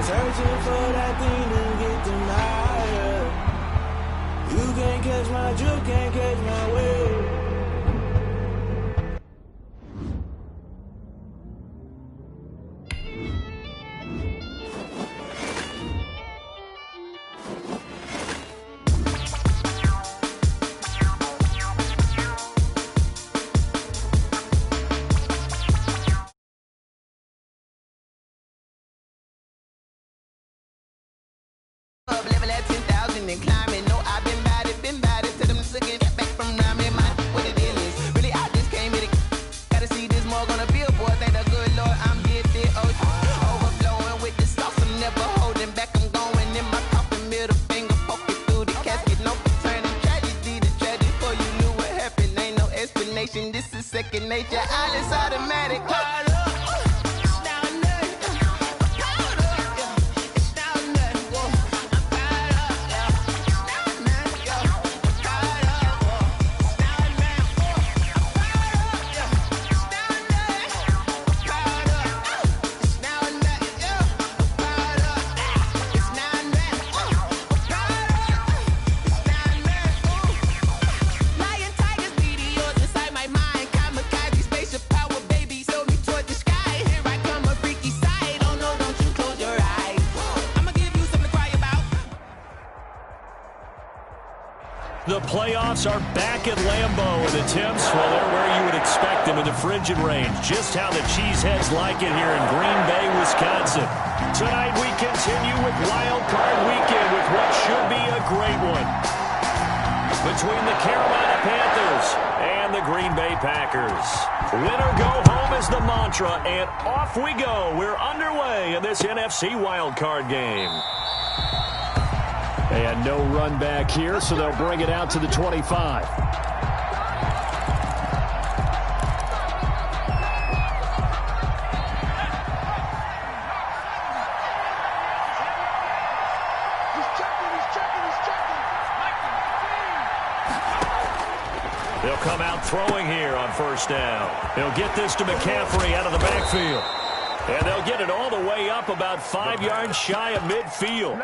Searching for that thing to get them higher. You can't catch my drift, can't catch my wave. Level at 10,000 and climbing. No, I've been bad it. Tell them to get back from around me. Mind what it is. Really, I just came here to gotta see this more gonna be a boy. Thank the good Lord, I'm gifted. Overflowing with the sauce. I'm never holding back. I'm going in my coffin, middle finger poking through the casket. No returning tragedy. The tragedy for you knew what happened. Ain't no explanation. This is second nature. All is automatic. The playoffs are back at Lambeau, and the temps, well, they're where you would expect them in the frigid range. Just how the Cheeseheads like it here in Green Bay, Wisconsin. Tonight we continue with Wild Card Weekend with what should be a great one between the Carolina Panthers and the Green Bay Packers. Win or go home is the mantra, and off we go. We're underway in this NFC Wild Card game. And no run back here, so they'll bring it out to the 25. They'll come out throwing here on first down. They'll get this to McCaffrey out of the backfield. And they'll get it all the way up about 5 yards shy of midfield.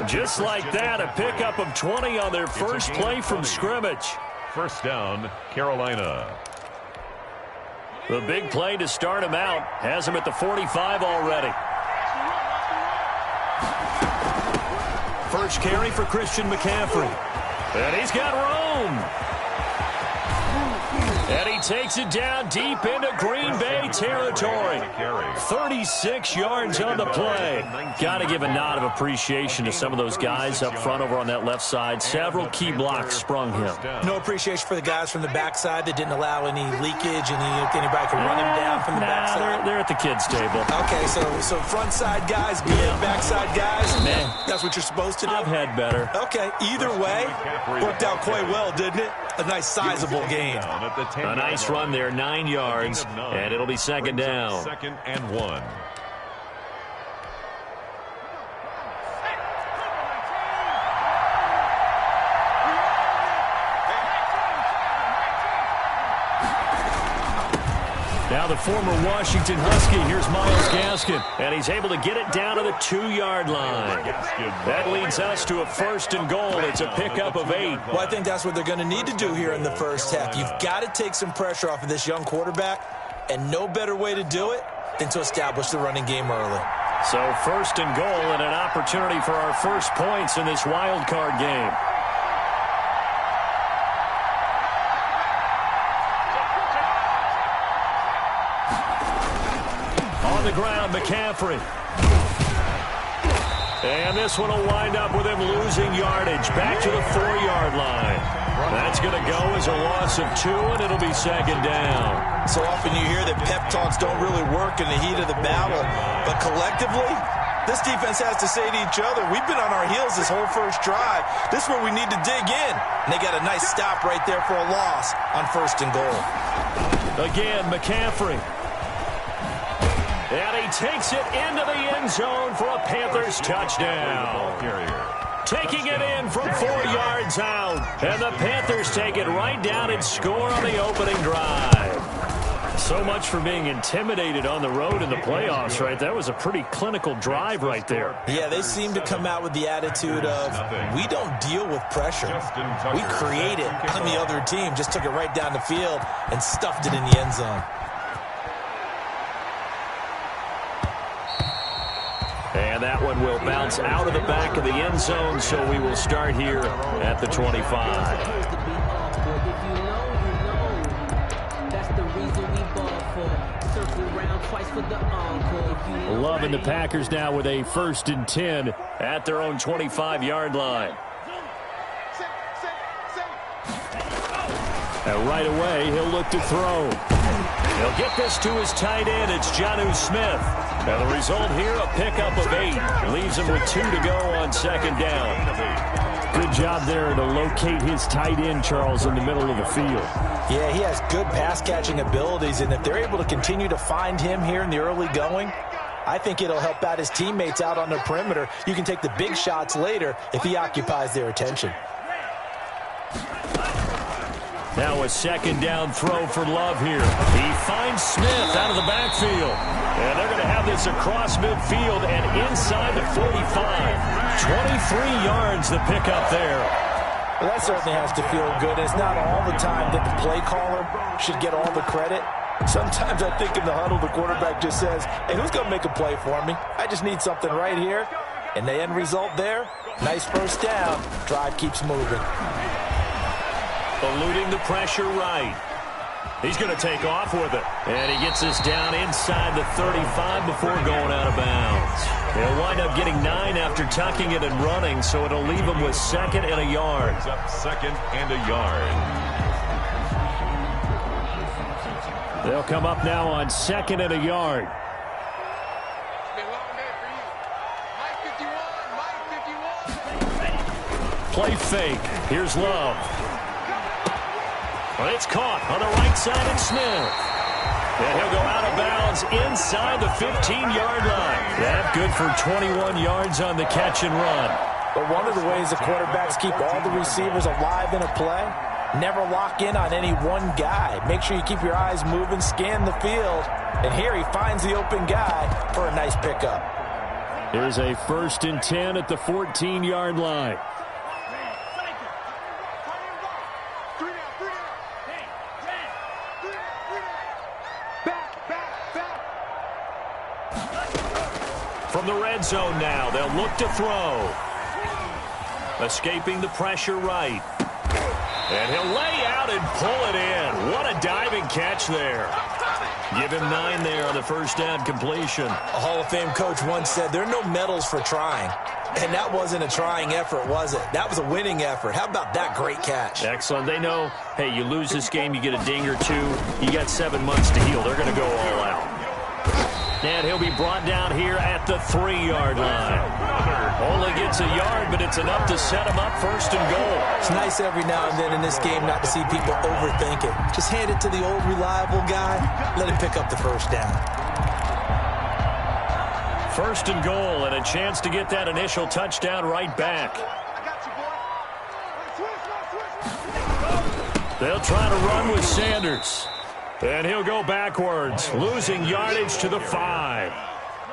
Just like that, a pickup of 20 on their first play from scrimmage. First down, Carolina. The big play to start him out has him at the 45 already. First carry for Christian McCaffrey. And he's got room. And he takes it down deep into Green Bay territory. 36 yards on the play. Got to give a nod of appreciation to some of those guys up front over on that left side. Several key blocks sprung him. No appreciation for the guys from the backside that didn't allow any leakage, and anybody could run him down from the backside. They're at the kids' table. Okay, so front side guys, good, backside guys. Man, that's what you're supposed to do. I've had better. Okay, either way, worked out quite well, didn't it? A nice sizable game. A nice run there, 9 yards, and it'll be second down. Second and 1. Now the former Washington Husky, here's Myles Gaskin, and he's able to get it down to the 2-yard line. That leads us to a first and goal. It's a pickup of 8. Well, I think that's what they're going to need to do here in the first half. You've got to take some pressure off of this young quarterback, and no better way to do it than to establish the running game early. So first and goal and an opportunity for our first points in this wild card game. On the ground, McCaffrey. And this one will wind up with him losing yardage back to the 4-yard line. That's going to go as a loss of 2, and it'll be second down. So often you hear that pep talks don't really work in the heat of the battle, but collectively, this defense has to say to each other, we've been on our heels this whole first drive. This is where we need to dig in. And they got a nice stop right there for a loss on first and goal. Again, McCaffrey. And he takes it into the end zone for a Panthers touchdown. Taking it in from 4 yards out. And the Panthers take it right down and score on the opening drive. So much for being intimidated on the road in the playoffs, right? That was a pretty clinical drive right there. Yeah, they seem to come out with the attitude of, we don't deal with pressure. We create it on the other team. Just took it right down the field and stuffed it in the end zone. And that one will bounce out of the back of the end zone, so we will start here at the 25. Loving the Packers now with a 1st and 10 at their own 25-yard line. And right away, he'll look to throw. He'll get this to his tight end. It's Jonnu Smith. And the result here, a pickup of 8. Leaves him with 2 to go on 2nd down. Good job there to locate his tight end, Charles, in the middle of the field. Yeah, he has good pass-catching abilities, and if they're able to continue to find him here in the early going, I think it'll help out his teammates out on the perimeter. You can take the big shots later if he occupies their attention. Now a 2nd down throw for Love here. He finds Smith out of the backfield. And they're going to have this across midfield and inside the 45. 23 yards the pickup there. Well, that certainly has to feel good. It's not all the time that the play caller should get all the credit. Sometimes I think in the huddle, the quarterback just says, hey, who's going to make a play for me? I just need something right here. And the end result there, nice 1st down. Drive keeps moving. Eluding the pressure right. He's going to take off with it. And he gets this down inside the 35 before going out of bounds. He'll wind up getting 9 after tucking it and running, so it'll leave him with 2nd and a yard. It's up 2nd and a yard. They'll come up now on 2nd and a yard. Play fake. Here's Love. Well, it's caught on the right side of Smith. And he'll go out of bounds inside the 15-yard line. That good for 21 yards on the catch and run. But one of the ways the quarterbacks keep all the receivers alive in a play, never lock in on any one guy. Make sure you keep your eyes moving, scan the field. And here he finds the open guy for a nice pickup. Here's a 1st and 10 at the 14-yard line. From the red zone now, they'll look to throw. Escaping the pressure right. And he'll lay out and pull it in. What a diving catch there. Give him 9 there on the 1st down completion. A Hall of Fame coach once said there are no medals for trying. And that wasn't a trying effort, was it? That was a winning effort. How about that great catch? Excellent. They know, hey, you lose this game, you get a ding or 2. You got 7 months to heal. They're going to go all out. And he'll be brought down here at the 3-yard line. Only gets a yard, but it's enough to set him up 1st and goal. It's nice every now and then in this game not to see people overthink it. Just hand it to the old reliable guy. Let him pick up the 1st down. 1st and goal, and a chance to get that initial touchdown right back. They'll try to run with Sanders. And he'll go backwards, losing yardage to the 5.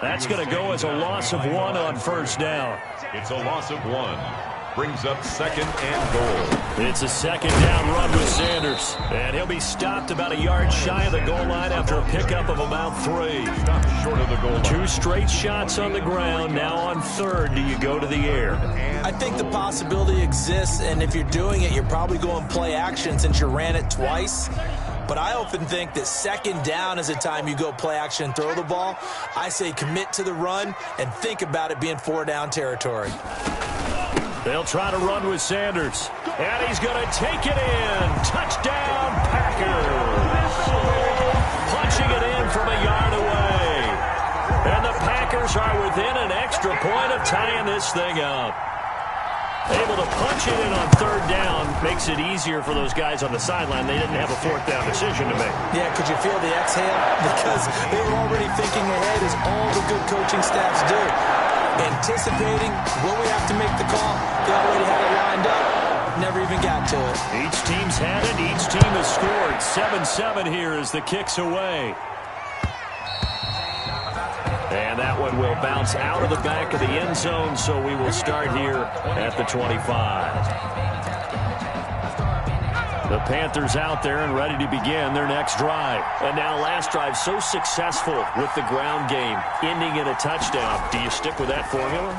That's going to go as a loss of 1 on 1st down. It's a loss of 1. Brings up 2nd and goal. It's a 2nd down run with Sanders. And he'll be stopped about a yard shy of the goal line after a pickup of about 3. Stopped short of the goal line. 2 straight shots on the ground. Now on 3rd, do you go to the air? I think the possibility exists, and if you're doing it, you're probably going play action since you ran it twice. But I often think that 2nd down is a time you go play action and throw the ball. I say commit to the run and think about it being 4-down territory. They'll try to run with Sanders. And he's going to take it in. Touchdown, Packers. Punching it in from a yard away. And the Packers are within an extra point of tying this thing up. Able to punch it in on 3rd down makes it easier for those guys on the sideline. They didn't have a 4th down decision to make. Yeah, could you feel the exhale? Because they were already thinking ahead, as all the good coaching staffs do. Anticipating, will we have to make the call? They already had it lined up. never even got to it. Each team's had it. Each team has scored. 7-7 here as the kick's away. And that one will bounce out of the back of the end zone, so we will start here at the 25. The Panthers out there and ready to begin their next drive. And now last drive so successful with the ground game, ending in a touchdown. Do you stick with that formula?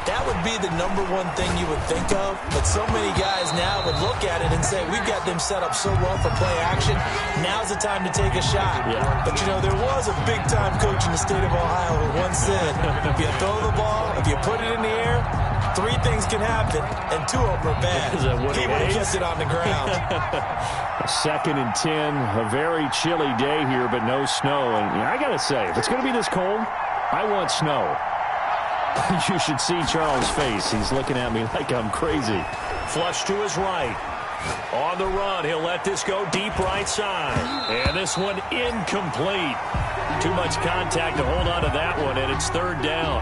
That would be the number one thing you would think of, but so many guys now would look at it and say, we've got them set up so well for play action, now's the time to take a shot. Yeah. But, you know, there was a big-time coach in the state of Ohio who once said, if you throw the ball, if you put it in the air, 3 things can happen, and 2 of them are bad. He would have kept it on the ground. 2nd and 10, a very chilly day here, but no snow. And I got to say, if it's going to be this cold, I want snow. You should see Charles' face. He's looking at me like I'm crazy. Flush to his right. On the run, he'll let this go deep right side. And this one incomplete. Too much contact to hold on to that one, and it's 3rd down.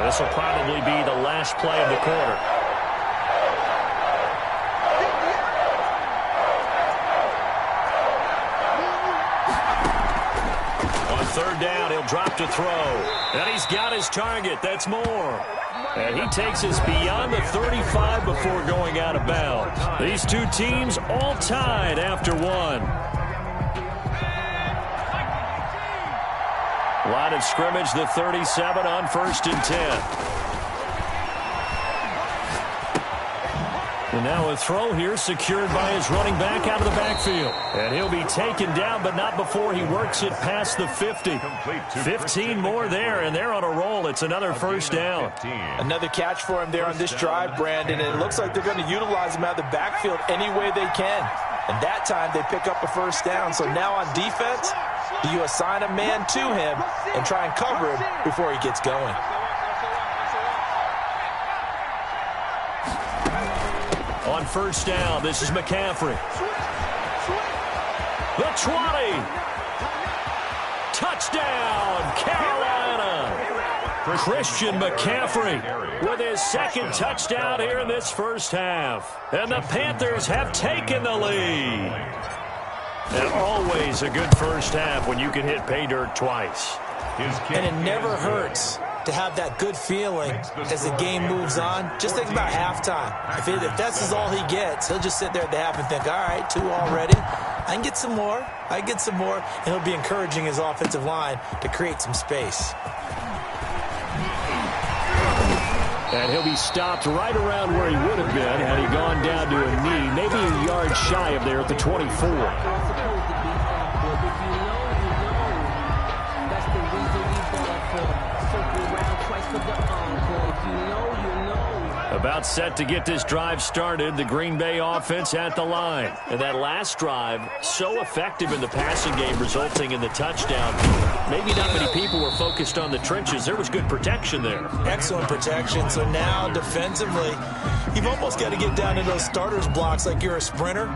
This will probably be the last play of the quarter. On 3rd down, he'll drop to throw. And he's got his target. That's more. And he takes us beyond the 35 before going out of bounds. These 2 teams all tied after 1. Line of scrimmage, the 37 on 1st and 10. And now a throw here secured by his running back out of the backfield. And he'll be taken down, but not before he works it past the 50. 15 more there, and they're on a roll. It's another 1st down. Another catch for him there on this drive, Brandon. And it looks like they're going to utilize him out of the backfield any way they can. And that time they pick up a 1st down. So now on defense, do you assign a man to him and try and cover him before he gets going? On 1st down, this is McCaffrey. The 20. Touchdown, Carolina. Christian McCaffrey with his 2nd touchdown here in this 1st half. And the Panthers have taken the lead. And always a good 1st half when you can hit pay dirt twice. And it never hurts to have that good feeling as the game moves on. Just think about halftime. If that's all he gets, he'll just sit there at the half and think, all right, 2 already. I can get some more. I can get some more. And he'll be encouraging his offensive line to create some space. And he'll be stopped right around where he would have been had he gone down to a knee, maybe a yard shy of there at the 24. About set to get this drive started, the Green Bay offense at the line. And that last drive, so effective in the passing game, resulting in the touchdown. Maybe not many people were focused on the trenches. There was good protection there. Excellent protection. So now, defensively, you've almost got to get down to those starters blocks like you're a sprinter.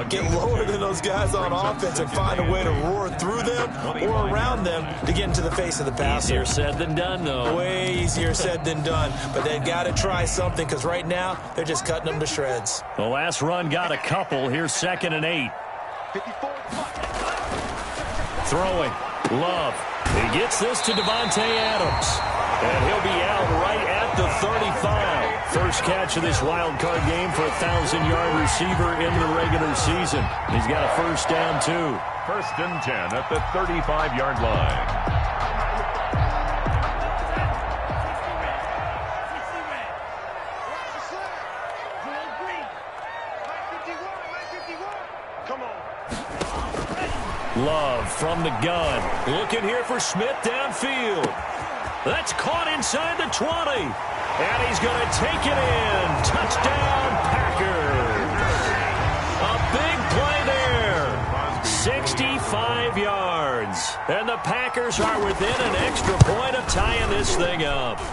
Get lower than those guys on offense and find a way to roar through them or around them to get into the face of the passer. Easier said than done, though. Way easier said than done. But they've got to try something because right now they're just cutting them to shreds. The last run got a couple. Here's 2nd and 8. Throwing. Love. He gets this to Devontae Adams. And he'll be out right at the 35. First catch of this wild card game for a 1,000-yard receiver in the regular season. He's got a 1st down, too. 1st and 10 at the 35-yard line. Love from the gun. Looking here for Smith downfield. That's caught inside the 20. And he's going to take it in. Touchdown, Packers. A big play there. 65 yards. And the Packers are within an extra point of tying this thing up.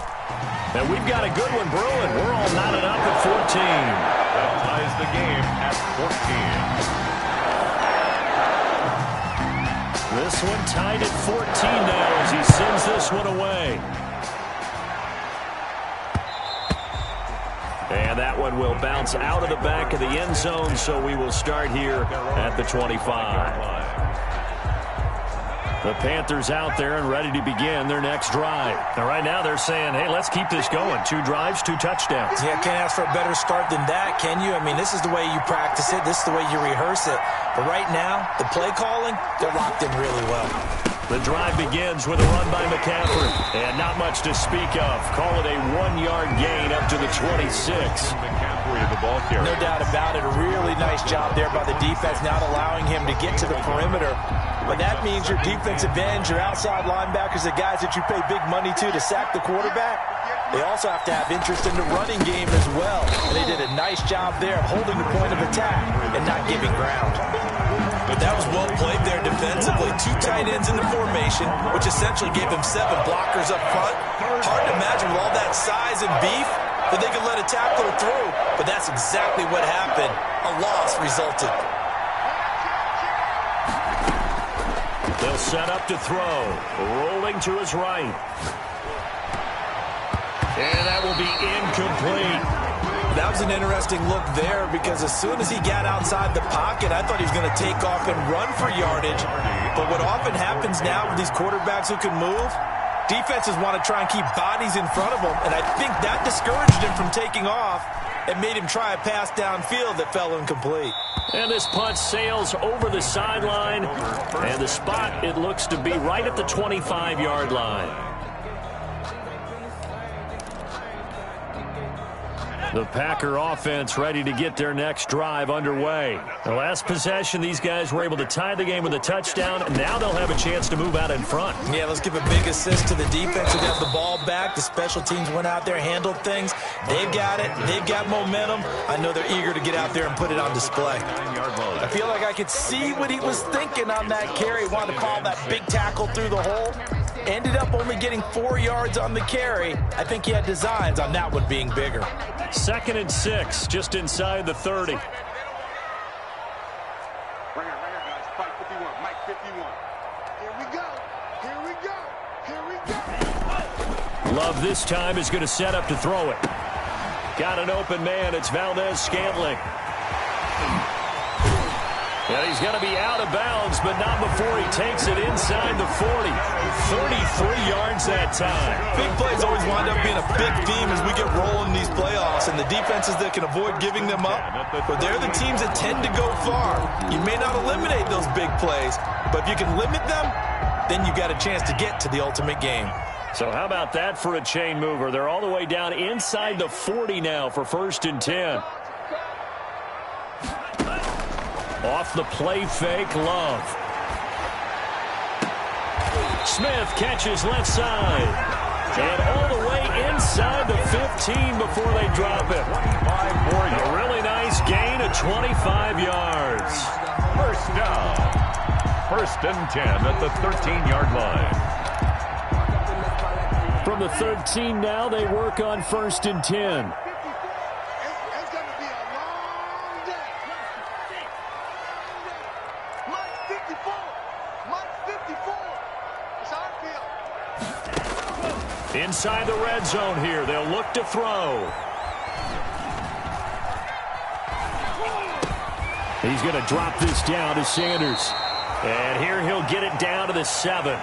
And we've got a good one brewing. We're all knotted up at 14. That ties the game at 14. This one tied at 14 now as he sends this one away. And that one will bounce out of the back of the end zone, so we will start here at the 25. The Panthers out there and ready to begin their next drive. And right now they're saying, hey, let's keep this going. 2 drives, 2 touchdowns. Yeah, can't ask for a better start than that, can you? I mean, this is the way you practice it. This is the way you rehearse it. But right now, the play calling, they're locked in really well. The drive begins with a run by McCaffrey. And not much to speak of. Call it a 1-yard gain up to the 26. No doubt about it. A really nice job there by the defense, not allowing him to get to the perimeter. But that means your defensive ends, your outside linebackers, the guys that you pay big money to sack the quarterback, they also have to have interest in the running game as well. And they did a nice job there of holding the point of attack and not giving ground. But that was well played there defensively. 2 tight ends in the formation, which essentially gave them 7 blockers up front. Hard to imagine with all that size and beef that they could let a tackler through. But that's exactly what happened. A loss resulted. They'll set up to throw. Rolling to his right. And that will be incomplete. That was an interesting look there because as soon as he got outside the pocket, I thought he was going to take off and run for yardage. But what often happens now with these quarterbacks who can move, defenses want to try and keep bodies in front of them. And I think that discouraged him from taking off and made him try a pass downfield that fell incomplete. And this punt sails over the sideline. And the spot, it looks to be right at the 25-yard line. The Packer offense ready to get their next drive underway. The last possession, these guys were able to tie the game with a touchdown, and now they'll have a chance to move out in front. Yeah, let's give a big assist to the defense who got the ball back. The special teams went out there, handled things. They've got it. They've got momentum. I know they're eager to get out there and put it on display. I feel like I could see what he was thinking on that carry. Wanted to call that big tackle through the hole. Ended up only getting 4 yards on the carry. I think he had designs on that one being bigger. 2nd and 6, just inside the 30. Right here, guys. Fight 51. Mike 51. Here we go. Here we go. Here we go. Love this time is going to set up to throw it. Got an open man. It's Valdez-Scantling. And he's going to be out of bounds, but not before he takes it inside the 40. 33 yards that time. Big plays always wind up being a big theme as we get rolling in these playoffs, and the defenses that can avoid giving them up, but they're the teams that tend to go far. You may not eliminate those big plays, but if you can limit them, then you got a chance to get to the ultimate game. So how about that for a chain mover? They're all the way down inside the 40 now for 1st and 10. Off the play fake, Love. Smith catches left side. And all the way inside the 15 before they drop it. A really nice gain of 25 yards. First down. 1st and 10 at the 13-yard line. From the 13 now, they work on 1st and 10. Inside the red zone here. They'll look to throw. He's going to drop this down to Sanders. And here he'll get it down to the 7.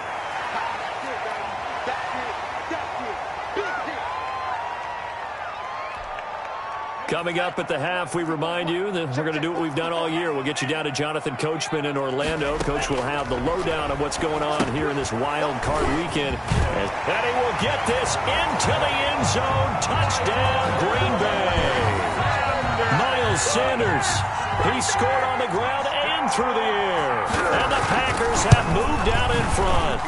Coming up at the half, we remind you that we're going to do what we've done all year. We'll get you down to Jonathan Coachman in Orlando. Coach will have the lowdown of what's going on here in this wild card weekend. And he will get this into the end zone. Touchdown, Green Bay. Miles Sanders. He scored on the ground and through the air. And the Packers have moved out in front.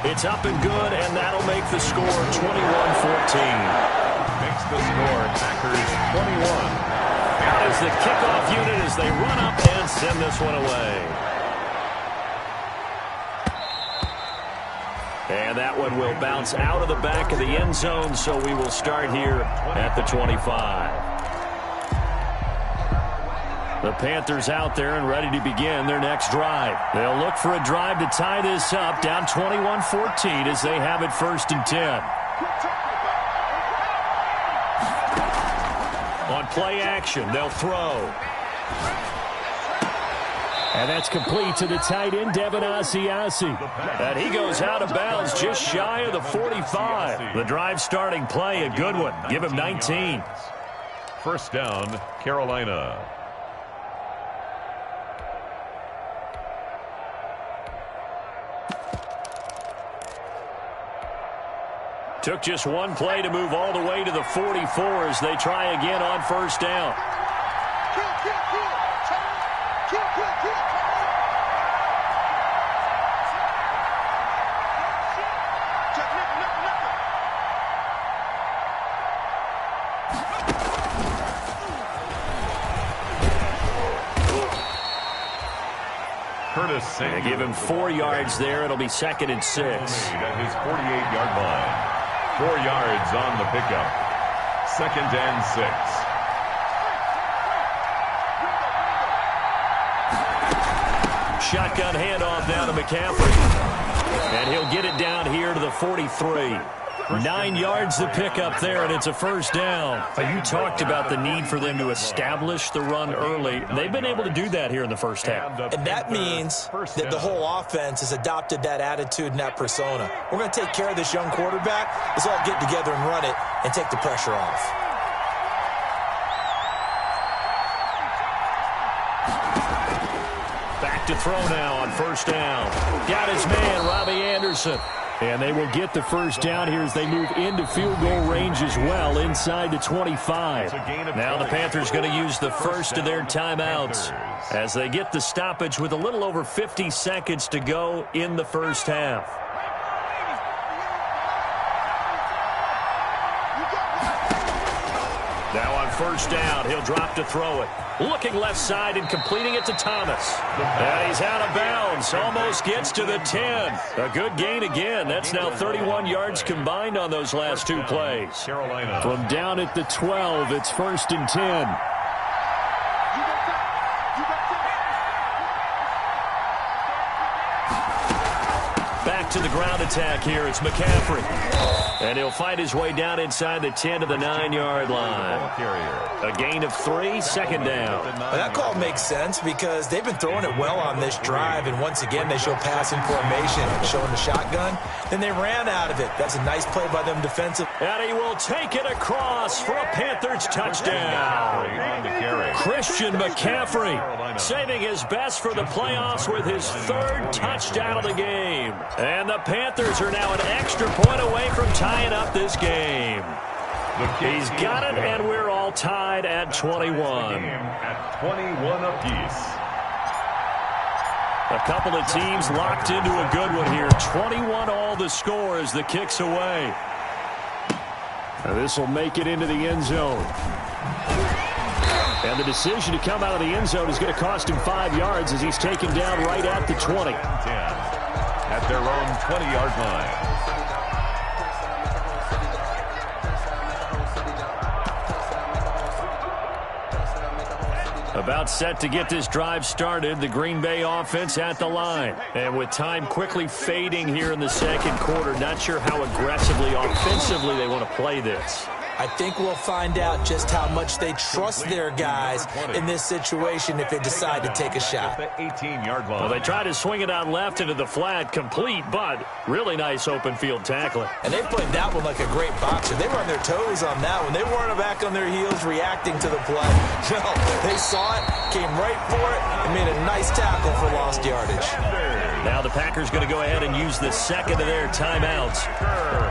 It's up and good, and that'll make the score 21-14. Makes the score Packers 21. Out is the kickoff unit as they run up and send this one away. And that one will bounce out of the back of the end zone, so we will start here at the 25. The Panthers out there and ready to begin their next drive. They'll look for a drive to tie this up, down 21-14 as they have it 1st and 10. On play action, they'll throw. And that's complete to the tight end, Devin Asiasi. And he goes out of bounds just shy of the 45. The drive starting play, a good one. Give him 19. 1st down, Carolina. Took just one play to move all the way to the 44 as they try again on 1st down. They give him 4 yards there. It'll be 2nd and 6. At his 48-yard line. 4 yards on the pickup. 2nd and 6. Shotgun handoff down to McCaffrey. And he'll get it down here to the 43. 9 yards to pick up there, and it's a 1st down. You talked about the need for them to establish the run early. They've been able to do that here in the 1st half. And that means that the whole offense has adopted that attitude and that persona. We're going to take care of this young quarterback. Let's all get together and run it and take the pressure off. Back to throw now on 1st down. Got his man, Robbie Anderson. And they will get the 1st down here as they move into field goal range as well, inside the 25. Now the Panthers going to use the first of their timeouts as they get the stoppage with a little over 50 seconds to go in the 1st half. Now on 1st down, he'll drop to throw it. Looking left side and completing it to Thomas. And he's out of bounds. Almost gets to the 10. A good gain again. That's now 31 yards combined on those last 2 plays. From down at the 12, it's 1st and 10. Back to the ground attack here. It's McCaffrey. And he'll fight his way down inside the 10 to the 9-yard line. A gain of 3, 2nd down. Well, that call makes sense because they've been throwing it well on this drive, and once again they show passing formation, showing the shotgun. Then they ran out of it. That's a nice play by them defensive. And he will take it across for a Panthers touchdown. Christian McCaffrey saving his best for the playoffs with his 3rd touchdown of the game. And the Panthers are now an extra point away from tying up this game. He's got it, and we're all tied at 21. At 21 apiece. A couple of teams locked into a good one here. 21 all the score as the kick's away. This will make it into the end zone. And the decision to come out of the end zone is going to cost him 5 yards as he's taken down right at the 20. At their own 20-yard line. About set to get this drive started, the Green Bay offense at the line. And with time quickly fading here in the 2nd quarter, not sure how aggressively, offensively they want to play this. I think we'll find out just how much they trust their guys in this situation if they decide to take a shot. Well, they try to swing it out left into the flat, complete, but really nice open field tackling. And they played that one like a great boxer. They were on their toes on that one. They weren't back on their heels reacting to the play. No, they saw it, came right for it, and made a nice tackle for lost yardage. Now the Packers going to go ahead and use the 2nd of their timeouts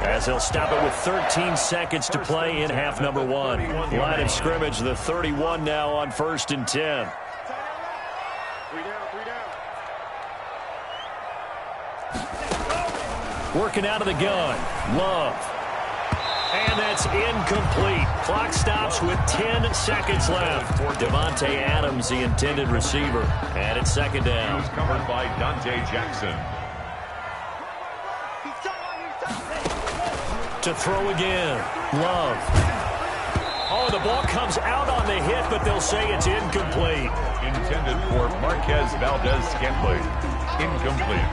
as they'll stop it with 13 seconds to play in half number 1. Line of scrimmage, the 31 now on 1st and 10. 3 down. Working out of the gun. Love. And that's incomplete. Clock stops with 10 seconds left. Devontae Adams, the intended receiver. And it's 2nd down. He was covered by Dante Jackson. To throw again. Love. Oh, the ball comes out on the hit, but they'll say it's incomplete. Intended for Marquez Valdez-Scantling. Incomplete.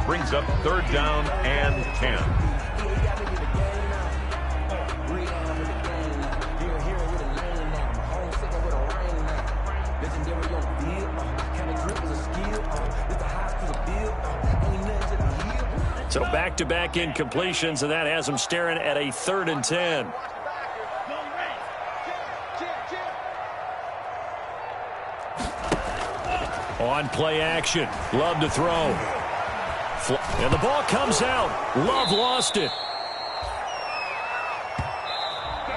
Brings up 3rd down and 10. So back-to-back incompletions, and that has them staring at a 3rd and 10. On play action, Love to throw. And the ball comes out. Love lost it.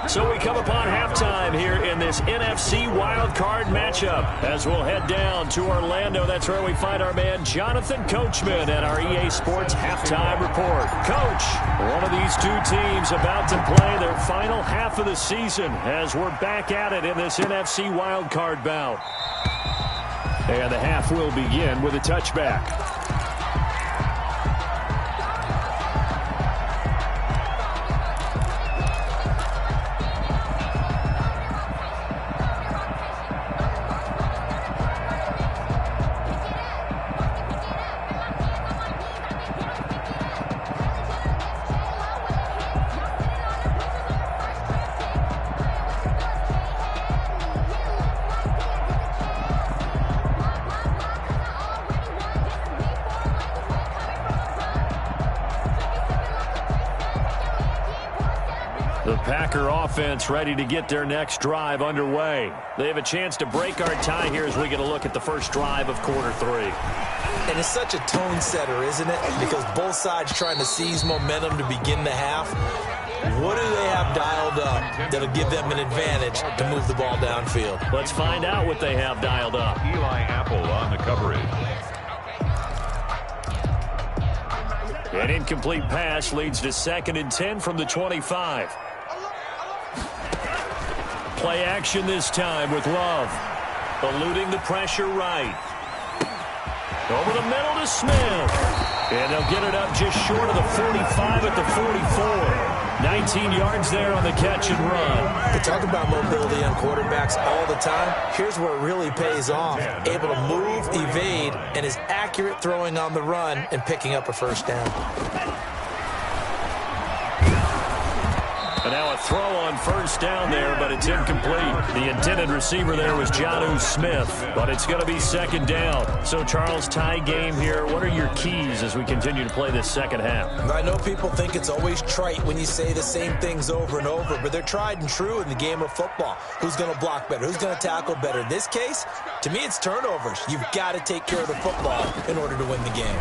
So we come upon halftime here in this NFC wildcard matchup as we'll head down to Orlando. That's where we find our man Jonathan Coachman at our EA Sports Halftime Report. Coach, one of these two teams about to play their final half of the season as we're back at it in this NFC wildcard bout. And the half will begin with a touchback. The Packer offense ready to get their next drive underway. They have a chance to break our tie here as we get a look at the first drive of quarter 3. And it's such a tone setter, isn't it? Because both sides trying to seize momentum to begin the half. What do they have dialed up that'll give them an advantage to move the ball downfield? Let's find out what they have dialed up. Eli Apple on the coverage. An incomplete pass leads to 2nd and 10 from the 25. Play action this time with Love. Eluding the pressure right. Over the middle to Smith. And they'll get it up just short of the 45 at the 44. 19 yards there on the catch and run. They talk about mobility on quarterbacks all the time. Here's where it really pays off. Able to move, evade, and is accurate throwing on the run and picking up a first down. And now a throw on first down there, but it's incomplete. The intended receiver there was Jonnu Smith, but it's going to be 2nd down. So, Charles, tie game here. What are your keys as we continue to play this second half? I know people think it's always trite when you say the same things over and over, but they're tried and true in the game of football. Who's going to block better? Who's going to tackle better? In this case, to me, it's turnovers. You've got to take care of the football in order to win the game.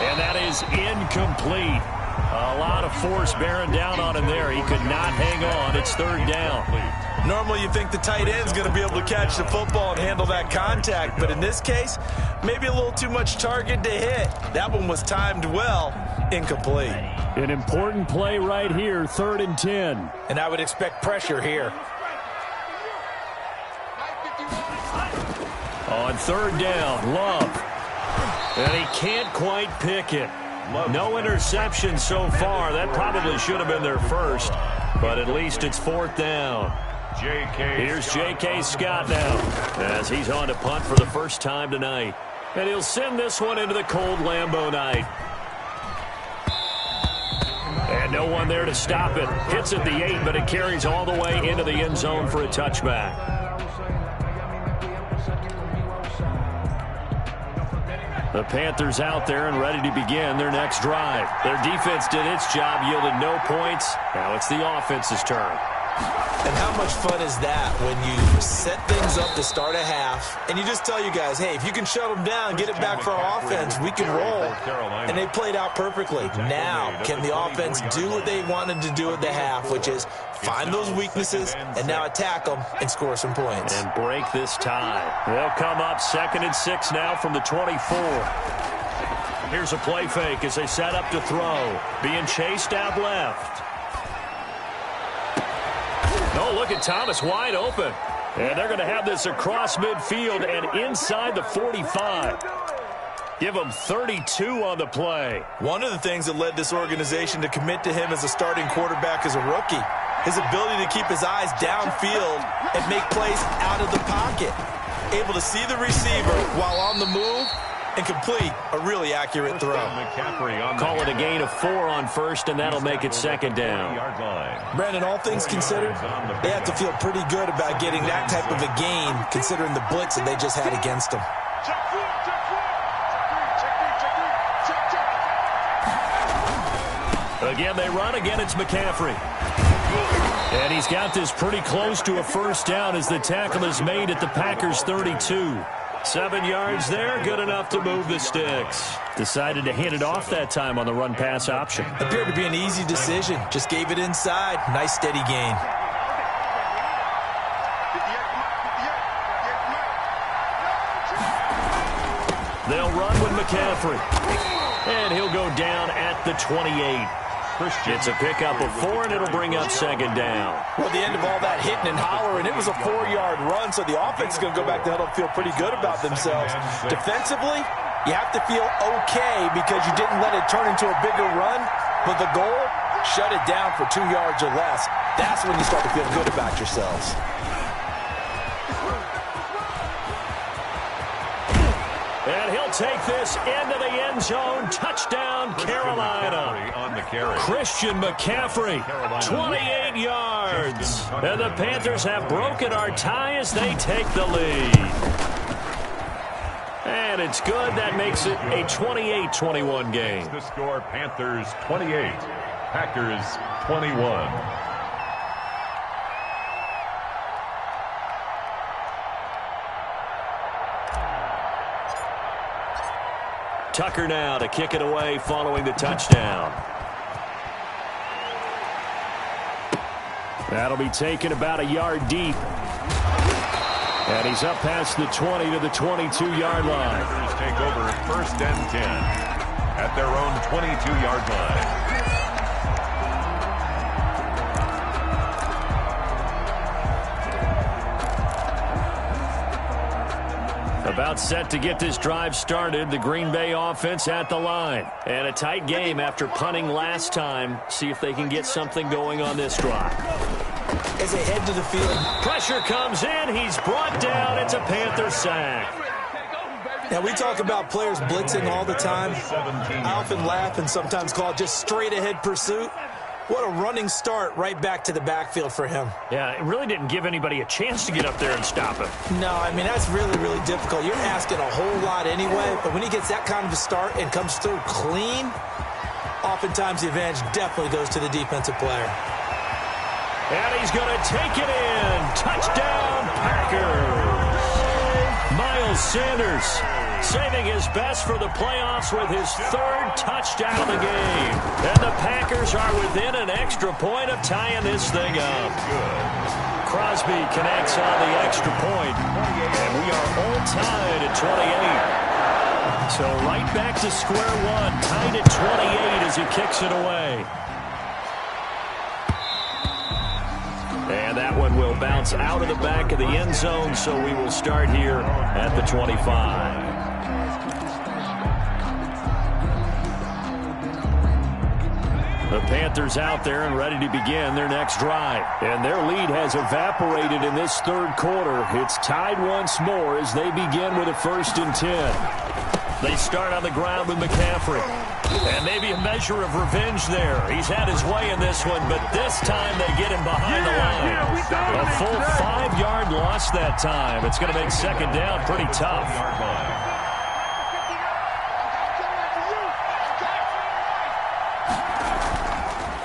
And that is incomplete. A lot of force bearing down on him there. He could not hang on. It's 3rd down. Normally you think the tight end's going to be able to catch the football and handle that contact, but in this case, maybe a little too much target to hit. That one was timed well. Incomplete. An important play right here, 3rd and 10. And I would expect pressure here. On 3rd down, Love. And he can't quite pick it. No interception so far. That probably should have been their first. But at least it's 4th down. Here's J.K. Scott now as he's on to punt for the first time tonight. And he'll send this one into the cold Lambeau night. And no one there to stop it. Hits at the 8, but it carries all the way into the end zone for a touchback. The Panthers out there and ready to begin their next drive. Their defense did its job, yielded no points. Now it's the offense's turn. And how much fun is that when you set things up to start a half and you just tell you guys, hey, if you can shut them down, get it back for our offense, we can roll. And they played out perfectly. Now, can the offense do what they wanted to do at the half, which is find those weaknesses and now attack them and score some points. And break this tie. They'll come up 2nd and 6 now from the 24. Here's a play fake as they set up to throw. Being chased out left. Oh, look at Thomas wide open. And they're going to have this across midfield and inside the 45. Give him 32 on the play. One of the things that led this organization to commit to him as a starting quarterback as a rookie, his ability to keep his eyes downfield and make plays out of the pocket. Able to see the receiver while on the move and complete a really accurate throw. Call it a gain of 4 on first, and that'll make it second down. Brandon, all things considered, they have to feel pretty good about getting that type of a gain considering the blitz that they just had against them. Again, they run. Again, it's McCaffrey. And he's got this pretty close to a first down as the tackle is made at the Packers' 32. 7 yards there, good enough to move the sticks. Decided to hand it off that time on the run-pass option. Appeared to be an easy decision. Just gave it inside. Nice, steady gain. They'll run with McCaffrey. And he'll go down at the 28. It's a pickup of 4, and it'll bring up second down. Well, at the end of all that hitting and hollering, it was a 4-yard run, so the offense is going to go back to huddle and feel pretty good about themselves. Defensively, you have to feel okay because you didn't let it turn into a bigger run, but the goal, shut it down for 2 yards or less. That's when you start to feel good about yourselves. And he'll take this into the end zone. Touchdown, Carolina. Christian McCaffrey, 28 yards. And the Panthers have broken our tie as they take the lead. And it's good. That makes it a 28-21 game. The score, Panthers 28, Packers 21. Tucker now to kick it away following the touchdown. That'll be taken about a yard deep. And he's up past the 20 to the 22-yard line. Panthers take over 1st and 10 at their own 22-yard line. About set to get this drive started. The Green Bay offense at the line. And a tight game after punting last time. See if they can get something going on this drive. As they head to the field. Pressure comes in. He's brought down. It's a Panther sack. Now, we talk about players blitzing all the time. I often laugh and sometimes call it just straight-ahead pursuit. What a running start right back to the backfield for him. Yeah, it really didn't give anybody a chance to get up there and stop him. No, I mean, that's really, really difficult. You're asking a whole lot anyway, but when he gets that kind of a start and comes through clean, oftentimes the advantage definitely goes to the defensive player. And he's going to take it in. Touchdown, Packers. Miles Sanders saving his best for the playoffs with his 3rd touchdown of the game. And the Packers are within an extra point of tying this thing up. Crosby connects on the extra point. And we are all tied at 28. So right back to square one, tied at 28 as he kicks it away. And that one will bounce out of the back of the end zone, so we will start here at the 25. The Panthers out there and ready to begin their next drive. And their lead has evaporated in this 3rd quarter. It's tied once more as they begin with a 1st and 10. They start on the ground with McCaffrey. And maybe a measure of revenge there. He's had his way in this one, but this time they get him behind the line. A full 5-yard loss that time. It's going to make second down pretty tough.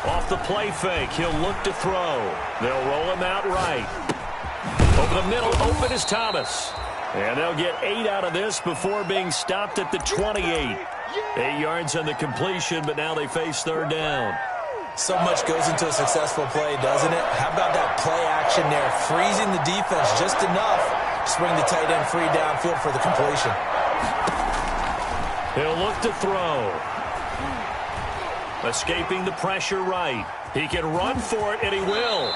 Off the play fake, he'll look to throw. They'll roll him out right. Over the middle, open is Thomas. And they'll get 8 out of this before being stopped at the 28. 8 yards on the completion, but now they face 3rd down. So much goes into a successful play, doesn't it? How about that play action there? Freezing the defense just enough to bring the tight end free downfield for the completion. He'll look to throw. Escaping the pressure right. He can run for it, and he will.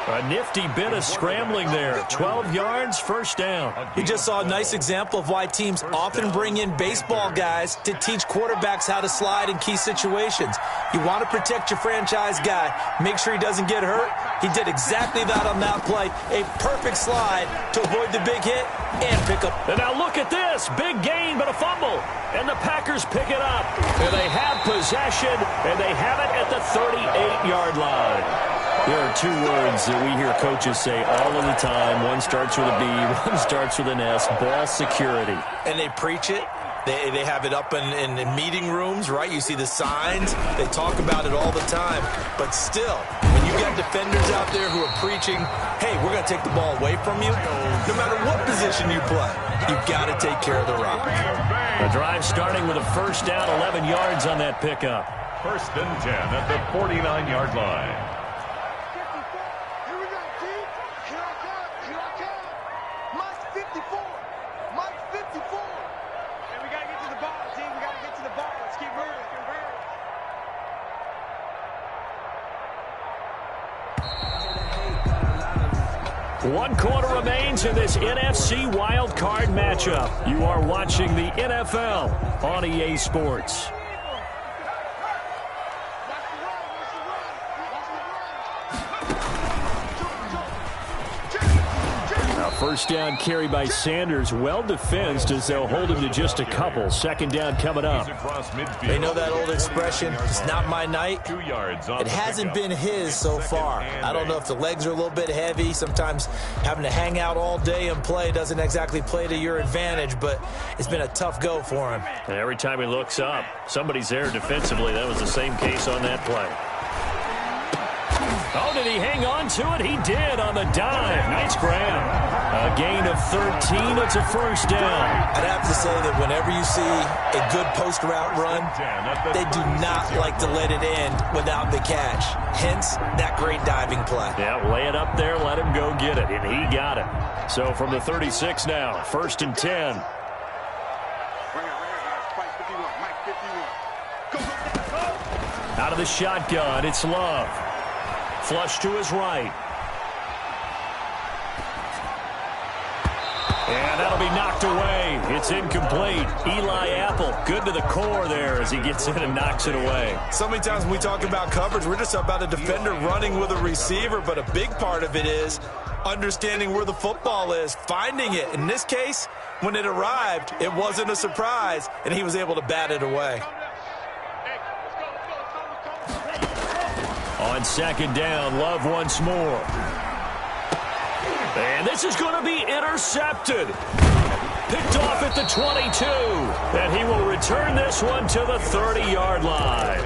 A nifty bit of scrambling there. 12 yards, first down. We just saw a nice example of why teams often bring in baseball guys to teach quarterbacks how to slide in key situations. You want to protect your franchise guy. Make sure he doesn't get hurt. He did exactly that on that play. A perfect slide to avoid the big hit and pick up. And now look at this. Big gain, but a fumble. And the Packers pick it up. And they have possession, and they have it at the 38-yard line. There are two words that we hear coaches say all of the time. One starts with a B, one starts with an S, ball security. And they preach it. They have it up in meeting rooms, right? You see the signs. They talk about it all the time. But still, when you got defenders out there who are preaching, hey, we're going to take the ball away from you, no matter what position you play, you've got to take care of the rock. The drive starting with a first down, 11 yards on that pickup. First and 10 at the 49-yard line. One quarter remains in this NFC wildcard matchup. You are watching the NFL on EA Sports. First down carry by Sanders, well defensed as they'll hold him to just a couple. Second down coming up. They know that old expression, it's not my night. It hasn't been his so far. I don't know if the legs are a little bit heavy. Sometimes having to hang out all day and play doesn't exactly play to your advantage, but it's been a tough go for him. And every time he looks up, somebody's there defensively. That was the same case on that play. Oh, did he hang on to it? He did on the dive. Nice grab. A gain of 13. It's a first down. I'd have to say that whenever you see a good post route run, they do not like to let it end without the catch. Hence, that great diving play. Yeah, lay it up there, let him go get it, and he got it. So from the 36 now, first and 10. Out of the shotgun, it's Love. Flush to his right. And that'll be knocked away. It's incomplete. Eli Apple, good to the core there as he gets in and knocks it away. So many times when we talk about coverage, we're just about a defender running with a receiver, but a big part of it is understanding where the football is, finding it. In this case, when it arrived, it wasn't a surprise, and he was able to bat it away. On second down, Love once more. And this is going to be intercepted. Picked off at the 22. And he will return this one to the 30-yard line.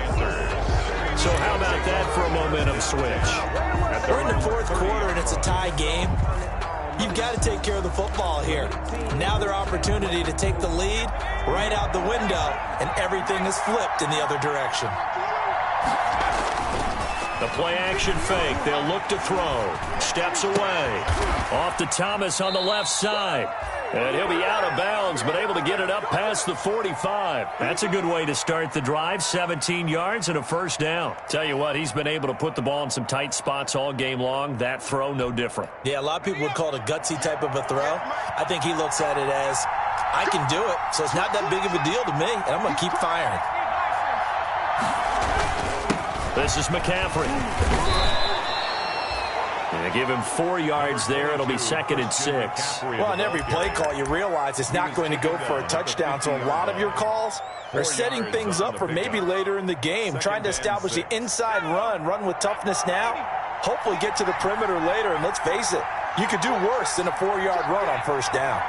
So how about that for a momentum switch? We're in the fourth quarter, and it's a tie game. You've got to take care of the football here. Now their opportunity to take the lead right out the window, and everything is flipped in the other direction. The play-action fake. They'll look to throw. Steps away. Off to Thomas on the left side. And he'll be out of bounds, but able to get it up past the 45. That's a good way to start the drive. 17 yards and a first down. Tell you what, he's been able to put the ball in some tight spots all game long. That throw, no different. Yeah, a lot of people would call it a gutsy type of a throw. I think he looks at it as, I can do it, so it's not that big of a deal to me, and I'm going to keep firing. This is McCaffrey. And give him 4 yards there. It'll be second and 6. Well, on every play call, you realize it's not going to go for a touchdown. So a lot of your calls are setting things up for maybe later in the game, trying to establish the inside run with toughness now, hopefully get to the perimeter later. And let's face it, you could do worse than a 4-yard run on first down.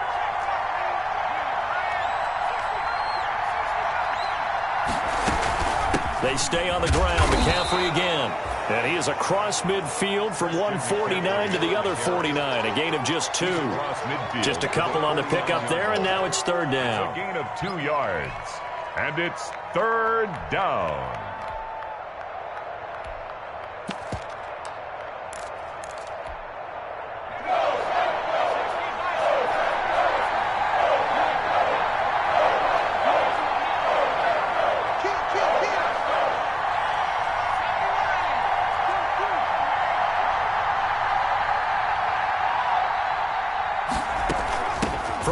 They stay on the ground. McCaffrey again. And he is across midfield from 149 to the other 49. A gain of just 2. Just a couple on the pickup there, and now it's third down. A gain of 2 yards. And it's third down.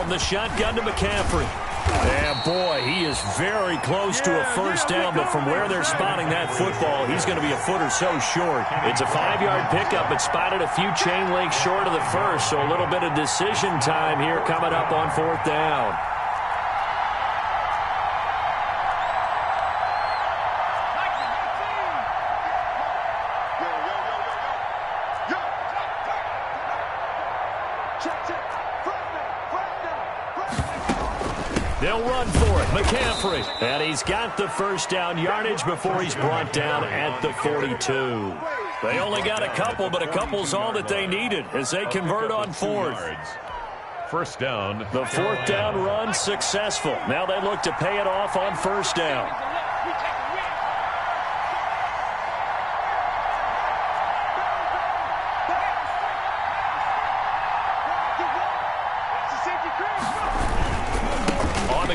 From the shotgun to McCaffrey. And boy, he is very close to a first down, but from where they're spotting that football, he's going to be a foot or so short. It's a 5-yard pickup, but spotted a few chain links short of the first, so a little bit of decision time here coming up on 4th down. They'll run for it. McCaffrey. And he's got the first down yardage before he's brought down at the 42. They only got a couple, but a couple's all that they needed as they convert on 4th. First down. The 4th down run successful. Now they look to pay it off on 1st down.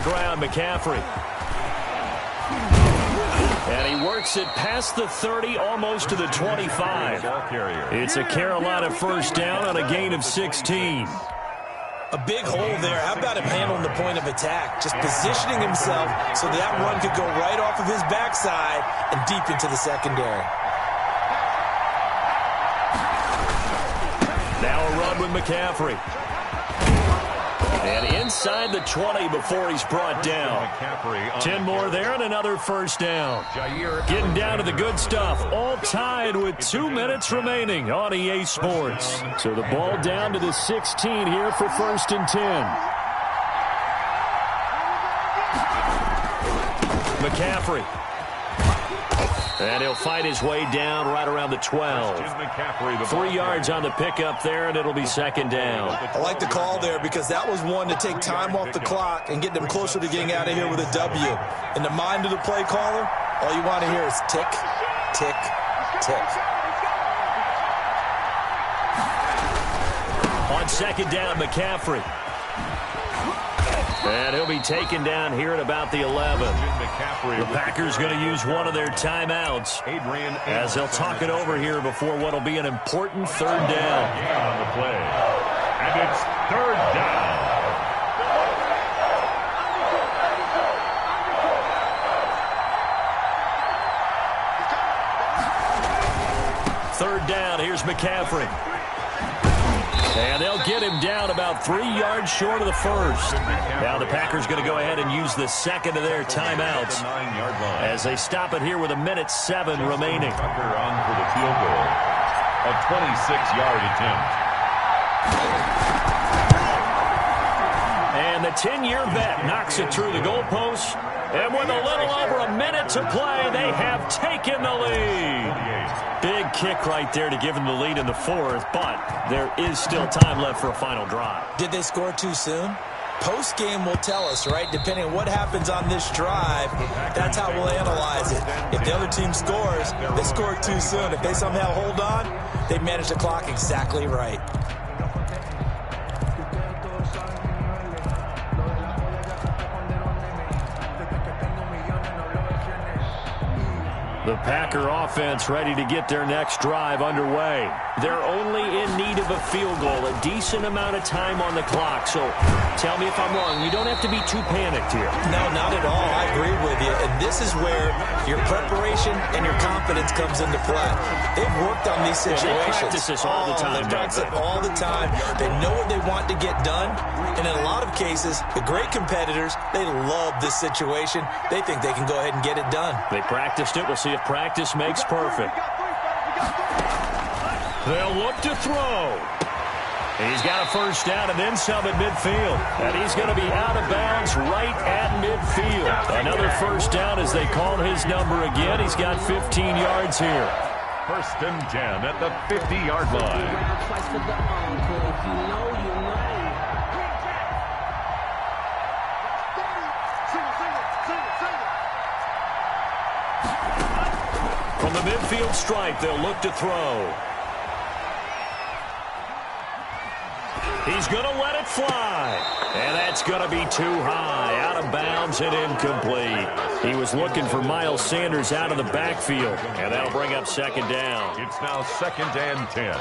Ground, McCaffrey. And he works it past the 30, almost to the 25. It's a Carolina first down on a gain of 16. A big hole there. How about him handling the point of attack? Just positioning himself so that run could go right off of his backside and deep into the secondary. Now a run with McCaffrey. And inside the 20 before he's brought down. 10 more there and another first down. Getting down to the good stuff. All tied with 2 minutes remaining on EA Sports. So the ball down to the 16 here for 1st and 10. McCaffrey. And he'll fight his way down right around the 12. 3 yards on the pickup there, and it'll be 2nd down. I like the call there because that was one to take time off the clock and get them closer to getting out of here with a W. In the mind of the play caller, all you want to hear is tick, tick, tick. On 2nd down, McCaffrey. And he'll be taken down here at about the 11. The Packers going to use one of their timeouts as they'll talk it over here before what will be an important 3rd down. On the play. And it's 3rd down. Third down, here's McCaffrey. And they'll get him down about 3 yards short of the first. Now the Packers going to go ahead and use the second of their timeouts as they stop it here with 1:07 remaining. Tucker on for the field goal. A 26-yard attempt. And the 10-year vet knocks it through the goalpost. And with a little over a minute to play, they have taken the lead. Big kick right there to give them the lead in the 4th, but there is still time left for a final drive. Did they score too soon? Post-game will tell us, right? Depending on what happens on this drive, that's how we'll analyze it. If the other team scores, they scored too soon. If they somehow hold on, they manage the clock exactly right. The Packer offense ready to get their next drive underway. They're only in need of a field goal, a decent amount of time on the clock. So tell me if I'm wrong. You don't have to be too panicked here. No, not at all. I agree with you. And this is where your preparation and your confidence comes into play. They've worked on these situations. They practice this all the time. They practice it all the time. They know what they want to get done. And in a lot of cases, the great competitors, they love this situation. They think they can go ahead and get it done. They practiced it. We'll see if practice makes perfect. They'll look to throw. He's got a first down and then some at midfield. And he's going to be out of bounds right at midfield. Another first down as they call his number again. He's got 15 yards here. 1st and 10 at the 50-yard line. From the midfield stripe, they'll look to throw. He's going to let it fly. And that's going to be too high. Out of bounds and incomplete. He was looking for Miles Sanders out of the backfield. And that'll bring up 2nd down. It's now 2nd and 10.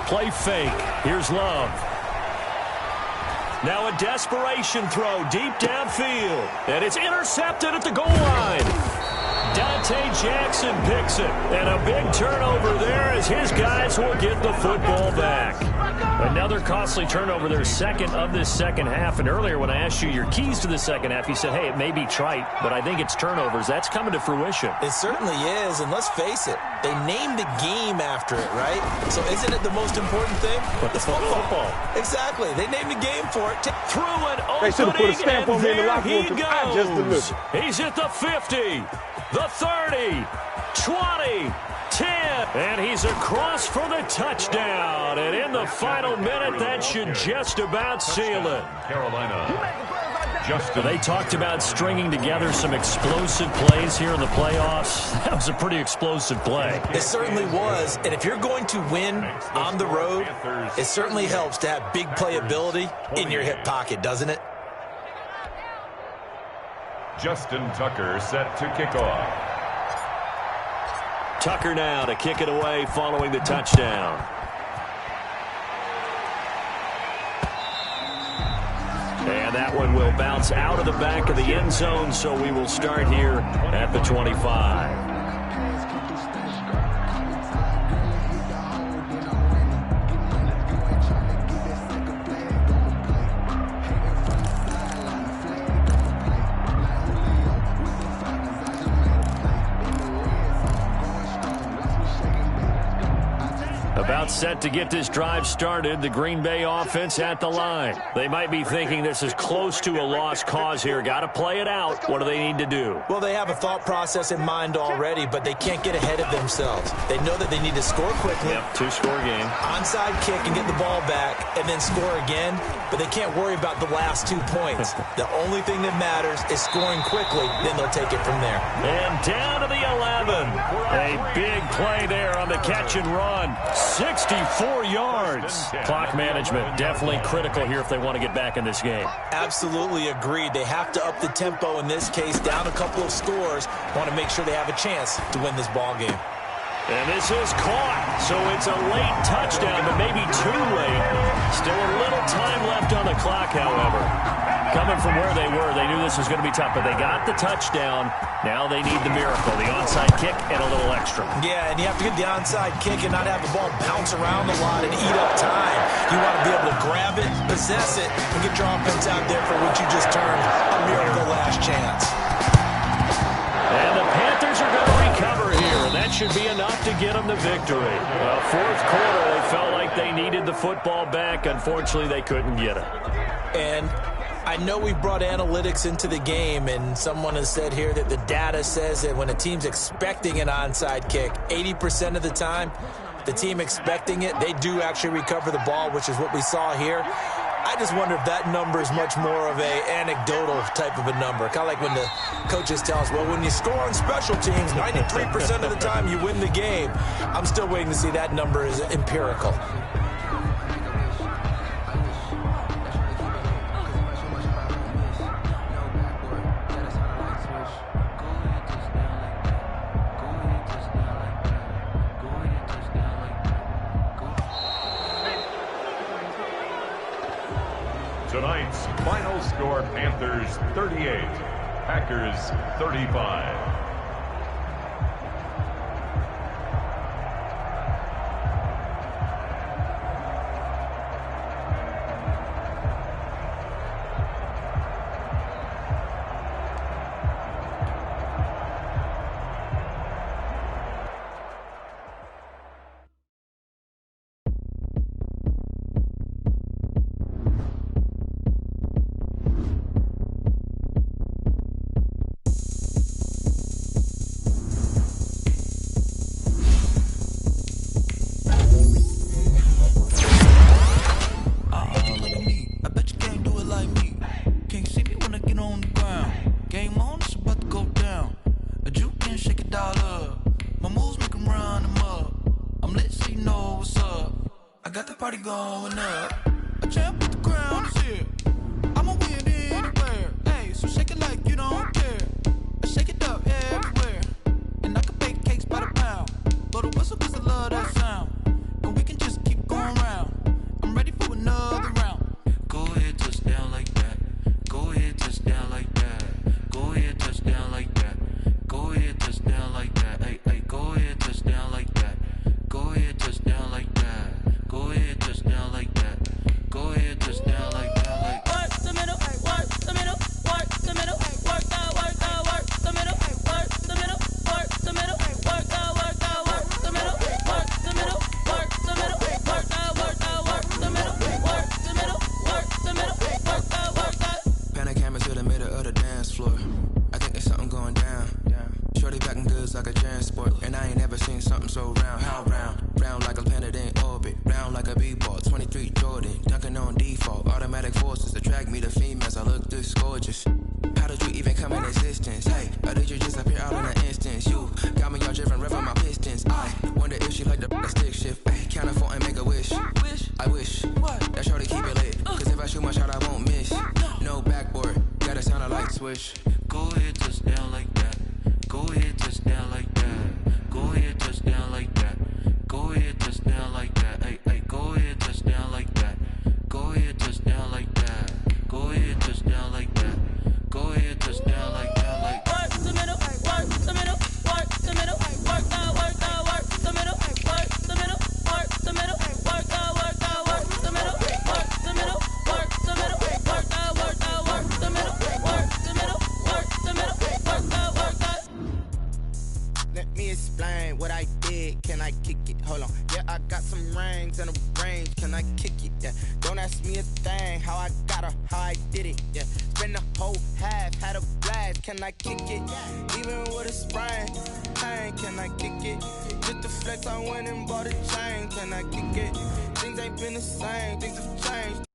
Play fake. Here's Love. Now a desperation throw deep downfield. And it's intercepted at the goal line. Dante Jackson picks it. And a big turnover there as his guys will get the football back. Another costly turnover, their second of this second half. And earlier when I asked you your keys to the second half, you said, hey, it may be trite, but I think it's turnovers. That's coming to fruition. It certainly is, and let's face it, they named the game after it, right? So isn't it the most important thing? But the football. Exactly. They named the game for it. Through an opening, They should have put a stamp on me in the locker room he because I just goes. delivered. He's at the 50, the 30, 20, 10, and he's across for the touchdown. And in the final minute, that should just about seal it. Carolina. Justin. They talked about stringing together some explosive plays here in the playoffs. That was a pretty explosive play. It certainly was, and if you're going to win on the road, it certainly helps to have big playability in your hip pocket, doesn't it? Justin Tucker set to kick off. Tucker now to kick it away following the touchdown. And that one will bounce out of the back of the end zone, so we will start here at the 25. About set to get this drive started, the Green Bay offense at the line. They might be thinking this is close to a lost cause here. Got to play it out. What do they need to do? Well, they have a thought process in mind already, but they can't get ahead of themselves. They know that they need to score quickly. Yep, two-score game. Onside kick and get the ball back and then score again, but they can't worry about the last 2 points. The only thing that matters is scoring quickly, then they'll take it from there. And down to the 11. A big play there on the catch and run. 64 yards. Clock management definitely critical here if they want to get back in this game. Absolutely agreed. They have to up the tempo in this case, down a couple of scores. Want to make sure they have a chance to win this ball game. And this is caught. So it's a late touchdown, but maybe too late. Still a little time left on the clock, however. Coming from where they were, they knew this was going to be tough, but they got the touchdown. Now they need the miracle, the onside kick and a little extra. Yeah, and you have to get the onside kick and not have the ball bounce around a lot and eat up time. You want to be able to grab it, possess it, and get your offense out there for what you just termed a miracle last chance. And the Panthers are going to recover here, and that should be enough to get them the victory. Well, fourth quarter, they felt like they needed the football back. Unfortunately, they couldn't get it. And I know we brought analytics into the game, and someone has said here that the data says that when a team's expecting an onside kick, 80% of the time, the team expecting it, they do actually recover the ball, which is what we saw here. I just wonder if that number is much more of a anecdotal type of a number. Kind of like when the coaches tell us, well, when you score on special teams, 93% of the time you win the game. I'm still waiting to see that number is empirical. Tonight's final score, Panthers 38, Packers 35. Party going up. A champ with the crown is here. I'ma win anywhere. Hey, so shake it like you don't care. I shake it up everywhere. And I can bake cakes by the pound. But the whistle 'cause I love that sound. And we can just keep going round. I wish that shorty keep it lit. Cause if I shoot my shot, I won't miss. No backboard, gotta sound a light switch. Go ahead, touch down like that. Go ahead, touch down like that. Go ahead, touch down like that. Go ahead, touch down like that. Hey, hey, go ahead, touch down like that. Go ahead, touch down like that. Go ahead, touch down like that. Go ahead, touch down like that. Like work the middle, work the middle, work the middle, work the middle, work the middle, work the middle, work the middle, work the middle, work the middle, work the middle, work the middle, work the middle, work the middle, work the. Let me explain what I did. Can I kick it? Hold on. Yeah, I got some rings and a range. Can I kick it? Yeah. Don't ask me a thing. How I got her, how I did it. Yeah. Spend the whole half, had a blast. Can I kick it? Even with a sprain. Hey, can I kick it? Just the flex, I went and bought a chain. Can I kick it? Things ain't been the same. Things have changed.